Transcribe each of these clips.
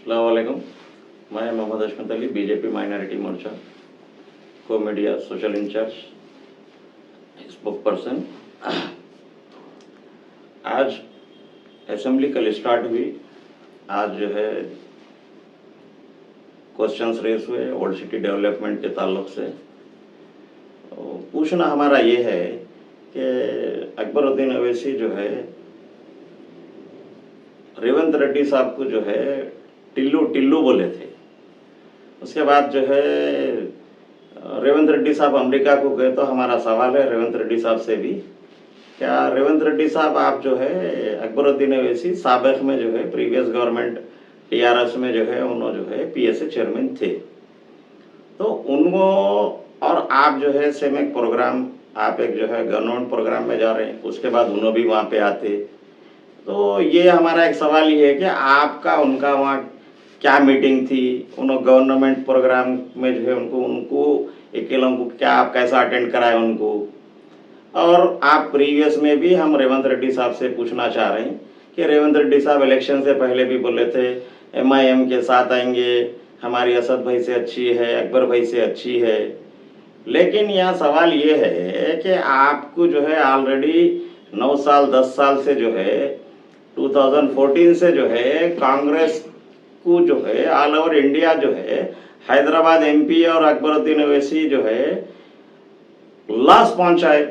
अस्सलाम वालेकुम। मैं मोहम्मद अशमत अली, बीजेपी माइनॉरिटी मोर्चा को media social in-charge spokesperson. आज असेंबली कल स्टार्ट हुई। आज जो है क्वेश्चंस रेस हुए ओल्ड सिटी डेवलपमेंट के ताल्लुक से। पूछना हमारा ये है कि अकबरुद्दीन अवैसी जो है रेवंत रेड्डी साहब को जो है टिल्लू टिल्लू बोले थे। उसके बाद जो है रेवंत रेड्डी साहब अमेरिका को गए। तो हमारा सवाल है रेवंत रेड्डी साहब से भी, क्या रेवंत रेड्डी साहब आप जो है अकबरुद्दीन अवैसी साबिक में जो है प्रीवियस गवर्नमेंट टीआरएस में जो है उन्होंने जो है पीएसए चेयरमैन थे, तो उनको और आप जो है सेम एक प्रोग्राम, आप एक जो है गवर्नमेंट प्रोग्राम में जा रहे हैं, उसके बाद उन्होंने भी वहाँ पे आते। तो ये हमारा एक सवाल ये है कि आपका उनका वहाँ क्या मीटिंग थी, उन्होंने गवर्नमेंट प्रोग्राम में जो है उनको अकेला को क्या आप कैसा अटेंड कराए उनको। और आप प्रीवियस में भी हम रेवंत रेड्डी साहब से पूछना चाह रहे हैं कि रेवंत रेड्डी साहब इलेक्शन से पहले भी बोले थे एमआईएम के साथ आएंगे, हमारी असद भाई से अच्छी है, अकबर भाई से अच्छी है। लेकिन यहाँ सवाल ये है कि आपको जो है ऑलरेडी 9 साल 10 साल से जो है 2014 से जो है कांग्रेस को जो है ऑल ओवर इंडिया जो है हैदराबाद एमपी और अकबरुद्दीन अवैसी जो है लॉस पहुंचाए।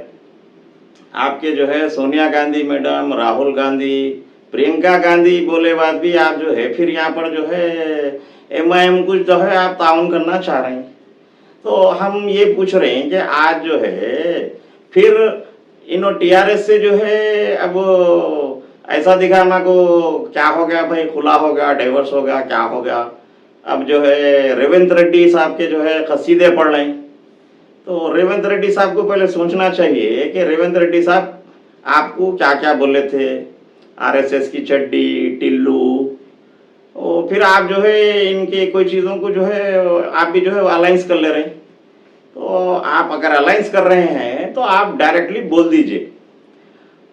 आपके जो है सोनिया गांधी मैडम, राहुल गांधी, प्रियंका गांधी बोले बाद भी आप जो है फिर यहाँ पर जो है एमआईएम कुछ जो है आप ताउन करना चाह रहे हैं। तो हम ये पूछ रहे हैं कि आज जो है फिर इन टीआरएस से जो है अब ऐसा दिखा हमको क्या हो गया भाई, खुला हो गया, डाइवर्स हो गया, क्या हो गया। अब जो है रेवंत रेड्डी साहब के जो है कसीदे पढ़ रहे हैं। तो रेवंत रेड्डी साहब को पहले सोचना चाहिए कि रेवंत रेड्डी साहब आपको क्या क्या बोले थे, आरएसएस की चड्डी, टिल्लू, और फिर आप जो है इनके कोई चीज़ों को जो है आप भी जो है अलायंस कर ले रहे हैं। तो आप अगर अलायंस कर रहे हैं तो आप डायरेक्टली बोल दीजिए।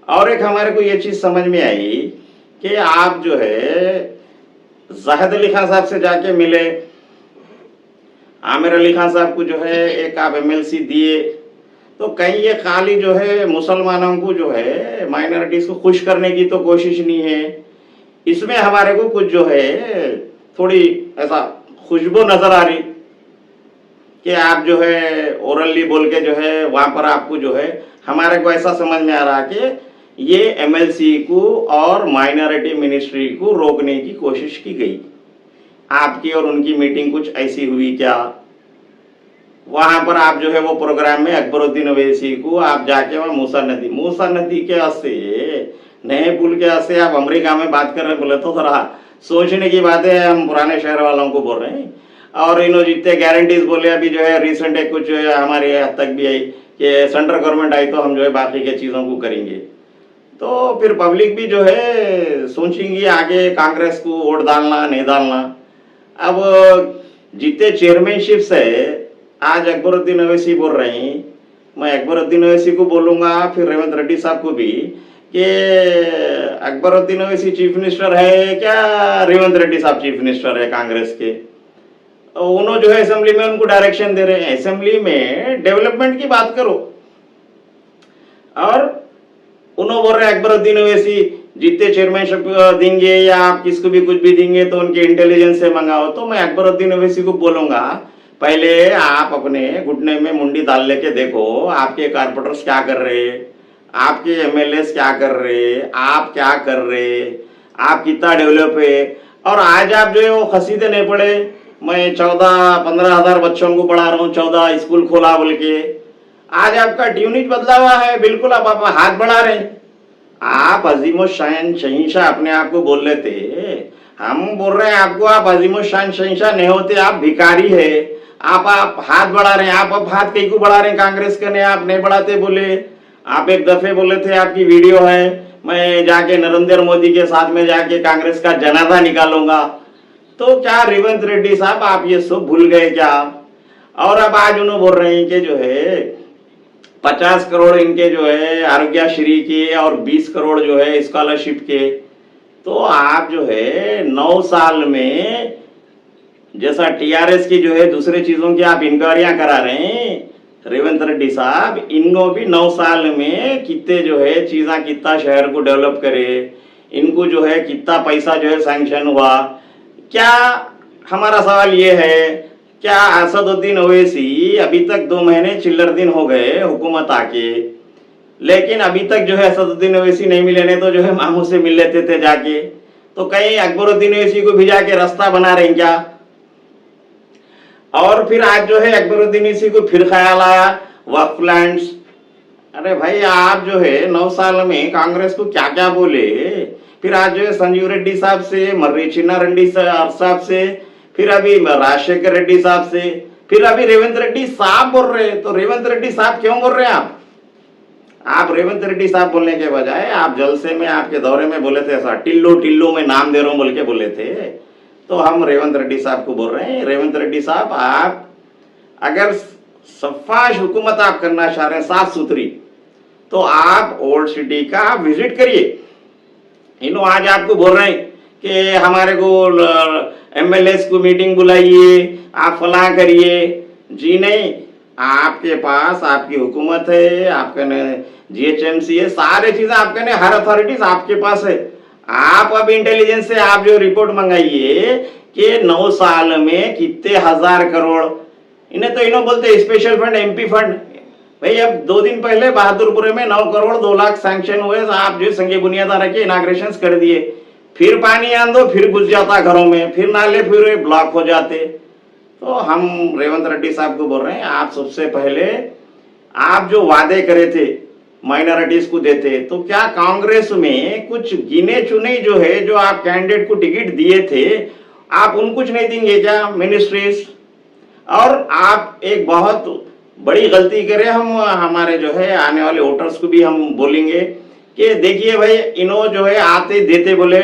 और एक हमारे को ये चीज़ समझ में आई कि आप जो है जाहिद अली खान साहब से जाके मिले, आमिर अली खान साहब को जो है एक आप एमएलसी दिए। तो कहीं ये खाली जो है मुसलमानों को जो है माइनॉरिटीज को खुश करने की तो कोशिश नहीं है, इसमें हमारे को कुछ जो है थोड़ी ऐसा खुशबू नजर आ रही कि आप जो है ओरली बोल के जो है वहां पर आपको जो है हमारे को ऐसा समझ में आ रहा कि ये एमएलसी को और माइनॉरिटी मिनिस्ट्री को रोकने की कोशिश की गई। आपकी और उनकी मीटिंग कुछ ऐसी हुई क्या? वहां पर आप जो है वो प्रोग्राम में अकबरुद्दीन अवैसी को आप जाके वहां मूसा नदी के आस्ते नए पुल के आस्ते आप अमेरिका में बात कर रहे हैं, बोले तो थोड़ा सोचने की बात है। हम पुराने शहर वालों को बोल रहे हैं। और इन्होंने जितने गारंटीज बोले अभी जो है रिसेंट एक कुछ हमारे हद तक भी आई कि सेंट्रल गवर्नमेंट आई तो हम जो है बाकी के चीज़ों को करेंगे। तो फिर पब्लिक भी जो है सोचेंगी आगे कांग्रेस को वोट डालना नहीं डालना। अब जितने चेयरमैनशिप से आज अकबरुद्दीन अवैसी बोल रहे हैं, मैं अकबरुद्दीन अवैसी को बोलूँगा फिर रेवंत रेड्डी साहब को भी कि अकबरुद्दीन अवैसी चीफ मिनिस्टर है क्या रेवंत रेड्डी साहब चीफ मिनिस्टर है कांग्रेस के। उन्होंने जो है असेंबली में उनको डायरेक्शन दे रहे हैं, असेंबली में डेवलपमेंट की बात करो। और उन्होंने बोल रहे अकबरुद्दीन अवैसी जितने चेयरमैनशिप देंगे या आप किसको भी कुछ भी देंगे तो उनके इंटेलिजेंस से मंगाओ। तो मैं अकबरुद्दीन अवैसी को बोलूंगा पहले आप अपने घुटने में मुंडी डाल लेके देखो आपके कारपोरेटर्स क्या कर रहे, आपके एमएलएस क्या कर रहे, आप क्या कर रहे, आप कितना डेवलप है। और आज आप जो है वो खसीदे नहीं पड़े, मैं 14-15 हजार बच्चों को पढ़ा रहा हूँ, 14 स्कूल खोला बोल के। आज आपका ट्यूनिज बदला हुआ है, बिल्कुल आप हाथ बढ़ा रहे हैं। आप अजीमो शान शहींशाह अपने आप को बोल लेते, हम बोल रहे हैं आपको आप अजीमो शान शहींशाह नहीं होते, आप भिखारी है। आप हाथ बढ़ा रहे हैं। आप हाथ कहीं को बढ़ा रहे हैं कांग्रेस के, नहीं आप नहीं बढ़ाते बोले। आप एक दफे बोले थे, आपकी वीडियो है, मैं जाके नरेंद्र मोदी के साथ में जाके कांग्रेस का जनाजा निकालूंगा। तो क्या रेवंत रेड्डी साहब आप ये सब भूल गए क्या? और अब आज उन्होंने बोल रहे हैं कि जो है 50 करोड़ इनके जो है आरोग्यश्री के और 20 करोड़ जो है स्कॉलरशिप के। तो आप जो है 9 साल में, जैसा टीआरएस की जो है दूसरे चीजों की आप इंक्वायरियां करा रहे हैं, रेवंत रेड्डी साहब इनको भी 9 साल में कितने जो है चीज़ा कितना शहर को डेवलप करे, इनको जो है कितना पैसा जो है सैंक्शन हुआ। क्या हमारा सवाल ये है, क्या असदुद्दीन ओवैसी अभी तक 2 महीने चिल्लर दिन हो गए हुकूमत आके, लेकिन अभी तक जो है असदुद्दीन ओवैसी नहीं मिले, नहीं तो जो है मामू से मिल लेते थे जाके, तो कहीं अकबरुद्दीन ओवैसी को भिजा के रास्ता बना रहे हैं क्या? और फिर आज जो है अकबरुद्दीन ओवैसी को फिर ख्याल आया वक्फ लैंड्स। अरे भाई आप जो है 9 साल में कांग्रेस को क्या क्या बोले, फिर आज जो है संजीव रेड्डी साहब से, मर्री चिन्ना रेड्डी साहब से, फिर अभी राजशेखर रेड्डी साहब से, फिर अभी रेवंत रेड्डी साहब बोल रहे। तो रेवंत रेड्डी साहब क्यों बोल रहे हैं आप रेवंत रेड्डी साहब बोलने के बजाय आप जलसे में आपके दौरे में बोले थे ऐसा टिल्लो टिल्लो में नाम दे रहा हूं बोल के बोले थे। तो हम रेवंत रेड्डी साहब को बोल रहे हैं, रेवंत रेड्डी साहब आप अगर सफाश हुकूमत आप करना चाह रहे हैं साफ सुथरी, तो आप ओल्ड सिटी का विजिट करिए। इन्हों आज आपको बोल रहे हैं कि हमारे को एमएलएस को मीटिंग बुलाइए, आप फलां करिए। जी नहीं, आपके पास आपकी हुकूमत है, आपके जीएचएमसी है, सारे चीजें आपके ने हर अथॉरिटीज आपके पास है। आप अब इंटेलिजेंस से आप जो रिपोर्ट मंगाइए कि 9 साल में कितने हजार करोड़, इन्हें तो इन्हों बोलते स्पेशल फंड, एमपी फंड। भाई अब 2 दिन पहले बहादुरपुर में 9 करोड़ 2 लाख सैंक्शन हुए, आप जो संघीय बुनियादा रखे इनाग्रेशन कर दिए, फिर पानी आन दो फिर घुस जाता घरों में, फिर नाले फिर ब्लॉक हो जाते। तो हम रेवंत रेड्डी साहब को बोल रहे हैं, आप सबसे पहले आप जो वादे करे थे माइनॉरिटीज को देते, तो क्या कांग्रेस में कुछ गिने चुने जो है जो आप कैंडिडेट को टिकट दिए थे, आप उन कुछ नहीं देंगे क्या मिनिस्ट्रीज? और आप एक बहुत बड़ी गलती करें, हम हमारे जो है आने वाले वोटर्स को भी हम बोलेंगे कि देखिए भाई इन्हों जो है आते देते बोले,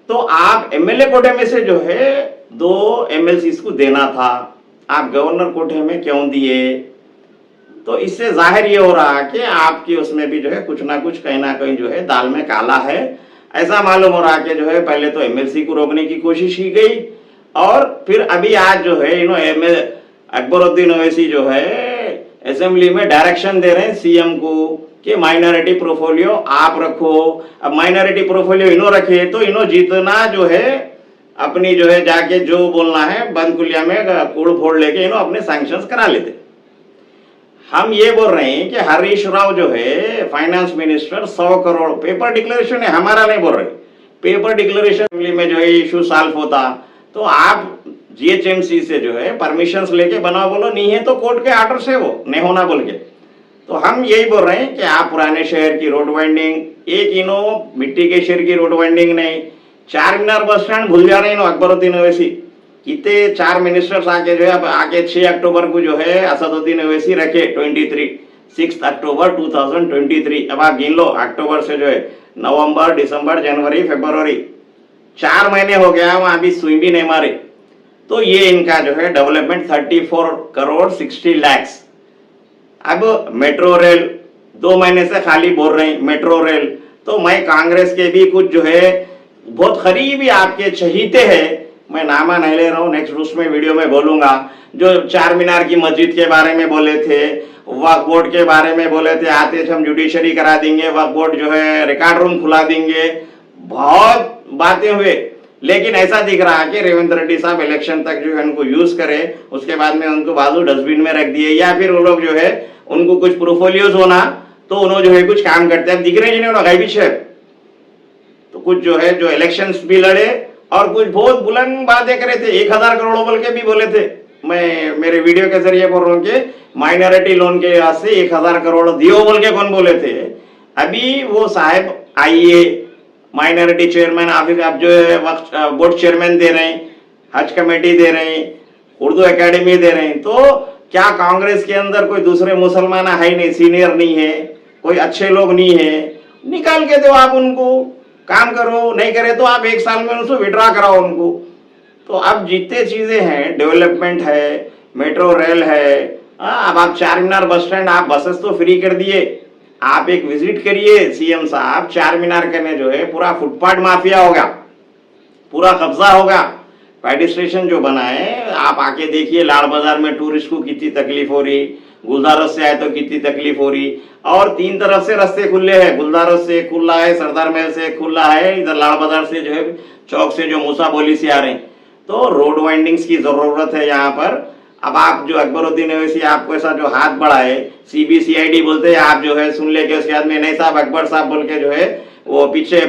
तो आप एमएलए कोटे में से जो है 2 एमएलसी को देना था, आप गवर्नर कोटे में क्यों दिए? तो इससे जाहिर ये हो रहा कि आपकी उसमें भी जो है कुछ ना कुछ कहीं ना कहीं जो है दाल में काला है। ऐसा मालूम हो रहा कि जो है पहले तो एमएलसी को रोकने की कोशिश की गई, और फिर अभी आज जो है इन्होंने अकबरुद्दीन ओवैसी जो है असेंबली में डायरेक्शन दे रहे हैं सीएम को कि माइनॉरिटी प्रोफोलियो आप रखो। अब माइनॉरिटी प्रोफोलियो इन्हों रखे तो इन्हों जितना जो है अपनी जो है जाके जो बोलना है बंद कुलिया में कूड़ फोड़ लेके इन्हों अपने सैंक्शंस करा लेते। हम ये बोल रहे हैं कि हरीश राव जो है finance minister 100 crore paper declaration है, हमारा नहीं बोल रहे, पेपर डिक्लेरेशन में जो है इशू सॉल्व होता, तो आप जीएचएमसी से जो है परमिशंस लेके बनाओ, बोलो नहीं है तो कोर्ट के आर्डर से वो नहीं होना बोल के। तो हम यही बोल रहे हैं कि आप पुराने शहर की रोड वाइंडिंग, एक इनो मिट्टी के शहर की रोड वाइंडिंग नहीं, 4 मीनार बस स्टैंड भूल जा रहे हैं अकबरुद्दीन ओवैसी। कितने 4 मिनिस्टर्स आके जो है अब आके 6 अक्टूबर को जो है असदुद्दीन ओवैसी रखे 6 अक्टूबर 2023। अब आप गिन लो अक्टूबर से जो है नवंबर, दिसंबर, जनवरी, फरवरी, 4 महीने हो गया, वहां अभी सुई भी नहीं मारे। तो ये इनका जो है डेवलपमेंट 34 करोड़ 60 लाख। अब मेट्रो रेल 2 महीने से खाली बोल रहे हैं मेट्रो रेल, तो मैं कांग्रेस के भी कुछ जो है बहुत करीबी आपके चहीते हैं, मैं नामा नहीं ले रहा हूँ, नेक्स्ट उसमें वीडियो में बोलूंगा, जो 4 मीनार की मस्जिद के बारे में बोले थे, वक्फ बोर्ड के बारे में बोले थे, आते हम जुडिशरी करा देंगे, वक्फ बोर्ड जो है रिकॉर्ड रूम खुला देंगे, बहुत बातें हुए। लेकिन ऐसा दिख रहा है कि रेवंत रेड्डी साहब इलेक्शन तक जो है उनको यूज करे, उसके बाद में उनको बाजू डस्टबिन में रख दिए, या फिर वो लोग जो है उनको कुछ प्रोफोलियोज होना तो उन्होंने जो है कुछ काम करते हैं। अब दिख रहे हैं जिन्होंने गायबी शहर, तो कुछ जो है जो इलेक्शंस भी लड़े और कुछ बहुत बुलंद बातें करे थे, 1000 करोड़ बोल के भी बोले थे। मैं मेरे वीडियो के जरिए बोल रहा हूँ कि माइनॉरिटी लोन के यहाँ से 1000 करोड़ दियो बोल के कौन बोले थे। अभी वो साहब आइए माइनॉरिटी चेयरमैन ऑफिस, आप जो है बोर्ड चेयरमैन दे रहे हैं, हज कमेटी दे रहे हैं, उर्दू एकेडमी दे रहे हैं, तो क्या कांग्रेस के अंदर कोई दूसरे मुसलमान है नहीं, सीनियर नहीं है, कोई अच्छे लोग नहीं है, निकाल के दो आप उनको, काम करो, नहीं करे तो आप 1 साल में उनको विड्रॉ कराओ उनको। तो अब जितने चीजें हैं, डेवलपमेंट है, मेट्रो रेल है, अब आप 4 मीनार बस स्टैंड, आप बसेस तो फ्री कर दिए, आप एक विजिट करिए सीएम साहब, चार मीनार करने जो है पूरा फुटपाथ माफिया होगा, पूरा कब्जा होगा। पेडिस्ट्रेशन जो बना है आप आके देखिए, लाल बाजार में टूरिस्ट को कितनी तकलीफ हो रही, गुलदारस से आए तो कितनी तकलीफ हो रही। और तीन तरफ से रास्ते खुले हैं, गुलदारस से खुला है, सरदार महल से खुला है, इधर लाल बाजार से जो है चौक से जो मूसा बोली से आ रहे हैं। तो रोड वाइंडिंग्स की जरूरत है यहाँ पर। अब आप जो अकबरुद्दीन ओवैसी आपको ऐसा जो हाथ बढ़ाए, CBCID बोलते हैं, आप जो है सुन लेके उसके बाद में नहीं साहब अकबर साहब बोल के जो है वो पिछले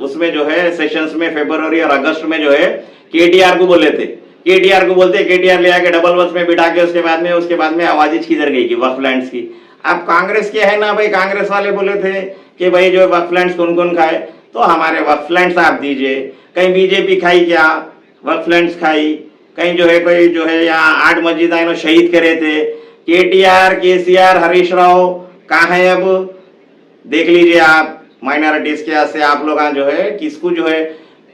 उसमें जो है सेशंस में फरवरी और अगस्त में जो है KTR को बोले थे, KTR को बोलते, KTR ले आके डबल बस में बिठा के उसके बाद में आवाज किधर गई कि वक्फ लैंड्स की। अब कांग्रेस के है ना भाई, कांग्रेस वाले बोले थे कि भाई जो वक्फ लैंड्स कौन कौन खाए, तो हमारे वक्फ लैंड्स आप दीजिए। कहीं बीजेपी खाई क्या, वक्फ लैंड्स खाई, कहीं जो है कोई जो है यहाँ 8 मस्जिद इन्होंने शहीद करे थे, KTR KCR हरीश राव कहाँ है अब, देख लीजिए आप। माइनॉरिटीज के से आप लोग जो है किसको जो है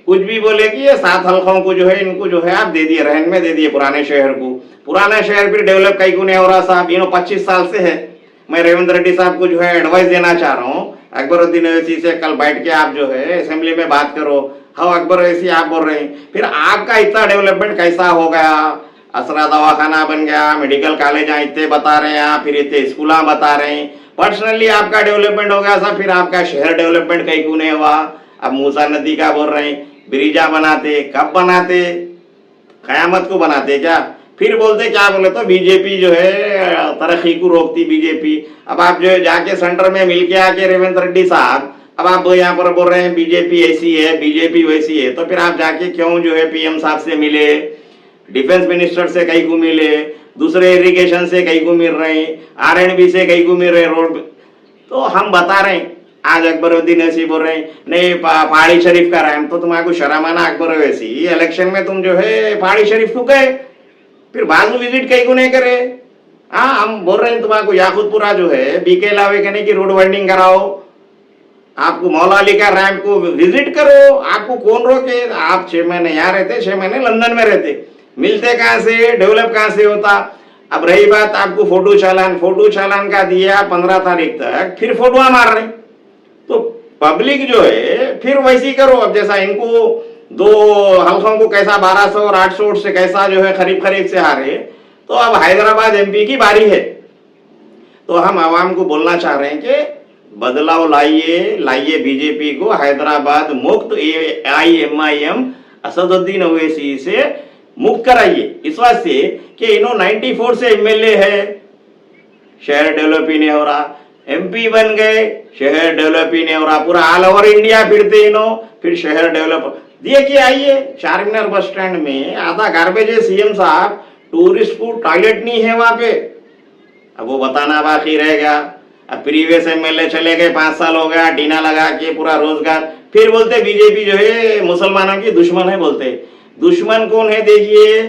कुछ भी बोले कि ये 7 हल्कों को जो है इनको जो है आप दे दिए, रहन में दे दिए पुराने शहर को। पुराना शहर फिर डेवलप कहीं को नहीं हो रहा साहब, 25 साल से है। मैं रेवंत रेड्डी साहब को जो है एडवाइस देना चाह रहा हूँ, अकबरुद्दीन ओवैसी से कल बैठ के आप जो है असेंबली में बात करो। हाँ अकबर ओवैसी आप बोल रहे हैं, फिर आपका इतना डेवलपमेंट कैसा हो गया, असरा दवाखाना बन गया, मेडिकल कॉलेज इतने बता रहे हैं, फिर इतने स्कूल बता रहे हैं, पर्सनली आपका डेवलपमेंट हो गया साहब, फिर आपका शहर डेवलपमेंट कहीं को नहीं हुआ। अब मूसा नदी का बोल रहे हैं, ब्रिजा बनाते, कब बनाते, कयामत को बनाते क्या? फिर बोलते क्या बोले तो बीजेपी जो है तरक्की को रोकती बीजेपी। अब आप जो है जाके सेंटर में मिलके आके रेवंत रेड्डी साहब, अब आप यहाँ पर बोल रहे हैं बीजेपी ऐसी है, बीजेपी वैसी है, तो फिर आप जाके क्यों जो है PM साहब से मिले, डिफेंस मिनिस्टर से कहीं को मिले, दूसरे इरिगेशन से कहीं को मिल रहे हैं, R&B से कहीं को मिल रहे रोड। तो हम बता रहे हैं, आज अकबरुद्दीन ओवैसी बोल रहे हैं नहीं पहाड़ी शरीफ का रहा, तो तुम्हारे शर्म आना अकबर ओवैसी, इलेक्शन में तुम जो है पहाड़ी शरीफ को गए, फिर बाजू विजिट कहीं को नहीं करे। हाँ हम बोल रहे हैं तुम्हारे याकूतपुरा जो है BK लावे कहने की रोड वाइंडिंग कराओ, आपको मौला अली का रैंप को विजिट करो, आपको कौन रोके? आप 6 महीने यहाँ रहते, 6 महीने लंदन में रहते, मिलते कहाँ से, डेवलप कहाँ से होता? अब रही बात आपको फोटो चालान का दिया 15 तारीख तक, फिर फोटो मार रहे, तो पब्लिक जो है फिर वैसी करो। अब जैसा इनको 2 हल्कों को कैसा 1200 और 800 वोट से कैसा जो है खरीब से हारे, तो अब हैदराबाद MP की बारी है। तो हम आवाम को बोलना चाह रहे हैं कि बदलाव लाइए बीजेपी को हैदराबाद मुक्त AIMIM असदुद्दीन ओवैसी से मुक्त कराइए, इस वास्ते कि इन्हों 94 से MLA है, शहर डेवलप ही नहीं हो रहा, MP बन गए, शहर डेवलप ही नहीं हो रहा, पूरा ऑल ओवर इंडिया फिरते इन्हों, फिर शहर डेवलप देखिए। आइए चारमीनार बस स्टैंड में आधा गार्बेज है CM साहब, टूरिस्ट को टॉयलेट नहीं है वहां पे, अब वो बताना बाकी रह गया। अब प्रीवियस MLA चले गए, 5 साल हो गया, टीना लगा के पूरा रोजगार, फिर बोलते बीजेपी जो है मुसलमानों की दुश्मन है। बोलते दुश्मन कौन है? देखिए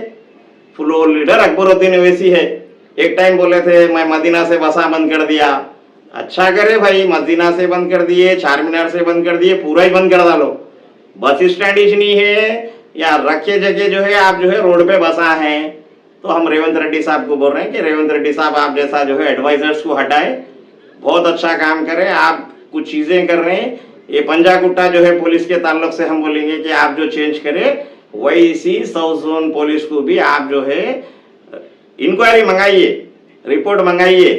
फ्लोर लीडर अकबरुद्दीन ओवैसी है। एक टाइम बोले थे मैं मदीना से बसा बंद कर दिया, अच्छा करे भाई, मदीना से बंद कर दिए, चारमीनार से बंद कर दिए, पूरा ही बंद कर डालो। बस स्टैंड ही नहीं है या रखे जगह जो है आप जो है रोड पे बसा है। तो हम रेवंत रेड्डी साहब को बोल रहे हैं कि रेवंत रेड्डी साहब आप जैसा जो है एडवाइजर्स को हटाए, बहुत अच्छा काम करें, आप कुछ चीजें कर रहे हैं। ये पंजा कुट्टा जो है पुलिस के ताल्लुक से हम बोलेंगे कि आप जो चेंज करें, वैसी साउथ जोन पुलिस को भी आप जो है इंक्वायरी मंगाइए, रिपोर्ट मंगाइए,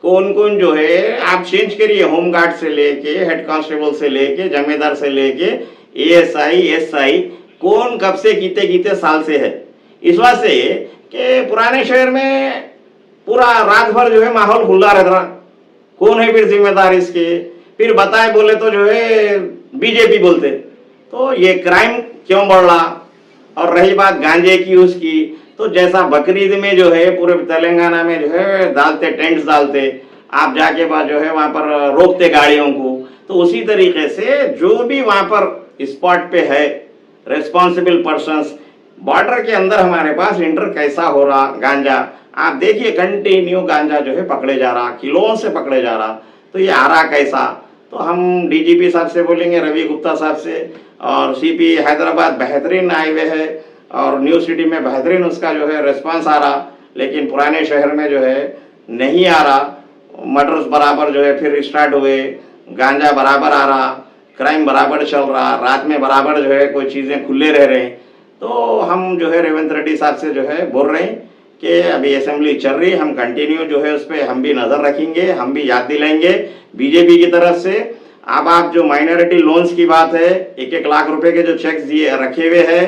कौन कौन जो है आप चेंज करिए, होम गार्ड से लेके हेड कांस्टेबल से लेके जमींदार से लेके ASI SI कौन कब से कितने साल से है। इस वास्ते कि पुराने शहर में पूरा रात भर जो है माहौल खुला रहता, कौन है फिर जिम्मेदार इसके? फिर बताए बोले तो जो है बीजेपी बोलते, तो ये क्राइम क्यों बढ़ रहा? और रही बात गांजे की उसकी, तो जैसा बकरीद में जो है पूरे तेलंगाना में जो है डालते, टेंट्स डालते, आप जाके बाद जो है वहां पर रोकते गाड़ियों को, तो उसी तरीके से जो भी वहां पर स्पॉट पे है रेस्पॉन्सिबल पर्सन्स, बॉर्डर के अंदर हमारे पास इंटर कैसा हो रहा गांजा, आप देखिए कंटिन्यू गांजा जो है पकड़े जा रहा, किलों से पकड़े जा रहा, तो ये आ रहा कैसा? तो हम DGP साहब से बोलेंगे, रवि गुप्ता साहब से, और CP हैदराबाद बेहतरीन आए हुए है और न्यू सिटी में बेहतरीन उसका जो है रिस्पांस आ रहा, लेकिन पुराने शहर में जो है नहीं आ रहा। मर्डर्स बराबर जो है फिर स्टार्ट हुए, गांजा बराबर आ रहा, क्राइम बराबर चल रहा, रात में बराबर जो है कोई चीज़ें खुले रह रहे हैं। तो हम जो है रेवंत रेड्डी साहब से जो है बोल रहे हैं कि अभी असेंबली चल रही है, हम कंटिन्यू जो है उस पर हम भी नज़र रखेंगे, हम भी याद दिलाएंगे बीजेपी की तरफ से। अब आप जो माइनॉरिटी लोन्स की बात है, 1-1 लाख रुपए के जो चेक्स दिए रखे हुए हैं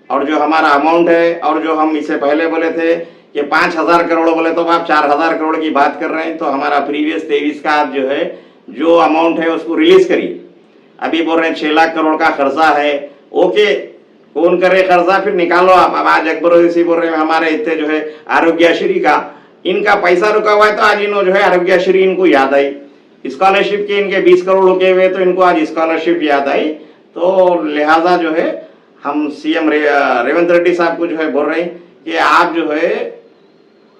और जो हमारा अमाउंट है, और जो हम इससे पहले बोले थे कि 5,000 करोड़ बोले तो आप 4,000 करोड़ की बात कर रहे हैं। तो हमारा प्रीवियस 23 का आप जो है जो अमाउंट है उसको रिलीज करिए। अभी बोल रहे हैं 6 लाख करोड़ का खर्चा है, ओके, कौन करे खर्चा, फिर निकालो आप। अब आज अकबर उद्दीसी बोल रहे हैं हमारे इतने जो है आरोग्यश्री का इनका पैसा रुका हुआ है, तो आज इन्हों जो है आरोग्यश्री इनको याद आई। स्कॉलरशिप के इनके 20 करोड़ रुके हुए, तो इनको आज स्कॉलरशिप याद आई। तो लिहाजा जो है हम सीएम रेवंत रेड्डी साहब को जो है बोल रहे हैं कि आप जो है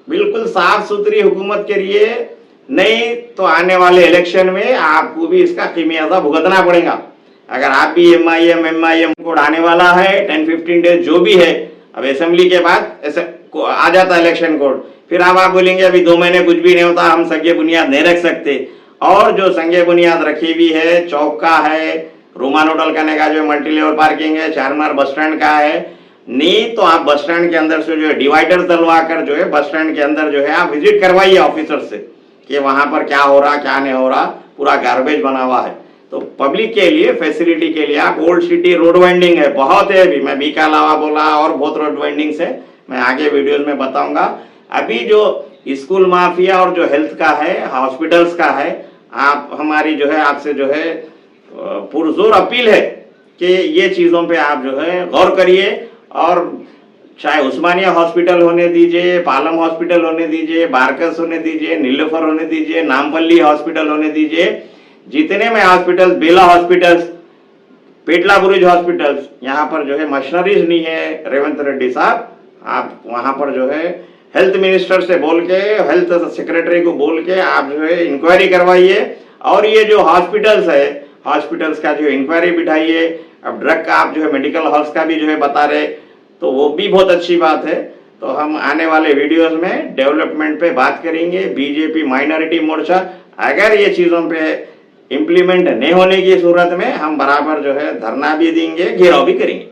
बिल्कुल साफ सुथरी हुकूमत करिए, नहीं तो आने वाले इलेक्शन में आपको भी इसका खमियाजा भुगतना पड़ेगा। अगर आप भी एमआईएम कोड आने वाला है 10-15 डेज जो भी है, अब असेंबली के बाद ऐसे आ जाता है इलेक्शन कोड, फिर आप बोलेंगे अभी 2 महीने कुछ भी नहीं होता, हम संघीय बुनियाद नहीं रख सकते। और जो संघीय बुनियाद रखी हुई है, चौक का है, रोमान होटल करने का जो मल्टी लेवल पार्किंग है, चारमीनार बस स्टैंड का है, नहीं तो आप बस स्टैंड के अंदर से जो है डिवाइडर डलवा कर जो है बस स्टैंड के अंदर जो है आप विजिट करवाइए ऑफिसर से कि वहां पर क्या हो रहा क्या नहीं हो रहा, पूरा गार्बेज बना हुआ है। तो पब्लिक के लिए फैसिलिटी के लिए आप ओल्ड सिटी रोड वाइंडिंग है, बहुत है अभी, मैं बी का अलावा बोला और बहुत रोड वाइंडिंग्स है, मैं आगे वीडियोज में बताऊंगा। अभी जो स्कूल माफिया और जो हेल्थ का है, हॉस्पिटल्स का है, आप हमारी जो है आपसे जो है पुरजोर अपील है कि ये चीजों पे आप जो है गौर करिए। और चाहे उस्मानिया हॉस्पिटल होने दीजिए, पालम हॉस्पिटल होने दीजिए, बारकस होने दीजिए, नीलोफर होने दीजिए, नामपल्ली हॉस्पिटल होने दीजिए, जितने में हॉस्पिटल्स, बेला हॉस्पिटल्स, पेटला बुरुज हॉस्पिटल्स, यहाँ पर जो है मशीनरीज नहीं है, रेवंत रेड्डी साहब आप वहाँ पर जो है हेल्थ मिनिस्टर से बोल के, हेल्थ सेक्रेटरी को बोल के आप जो है इंक्वायरी करवाइए। और ये जो हॉस्पिटल्स है, हॉस्पिटल्स का जो इंक्वायरी बिठाइए। अब ड्रग का आप जो है मेडिकल हाउस का भी जो है बता रहे, तो वो भी बहुत अच्छी बात है। तो हम आने वाले वीडियोस में डेवलपमेंट पे बात करेंगे। बीजेपी माइनॉरिटी मोर्चा अगर ये चीज़ों पे इम्प्लीमेंट नहीं होने की सूरत में हम बराबर जो है धरना भी देंगे, घेराव भी करेंगे।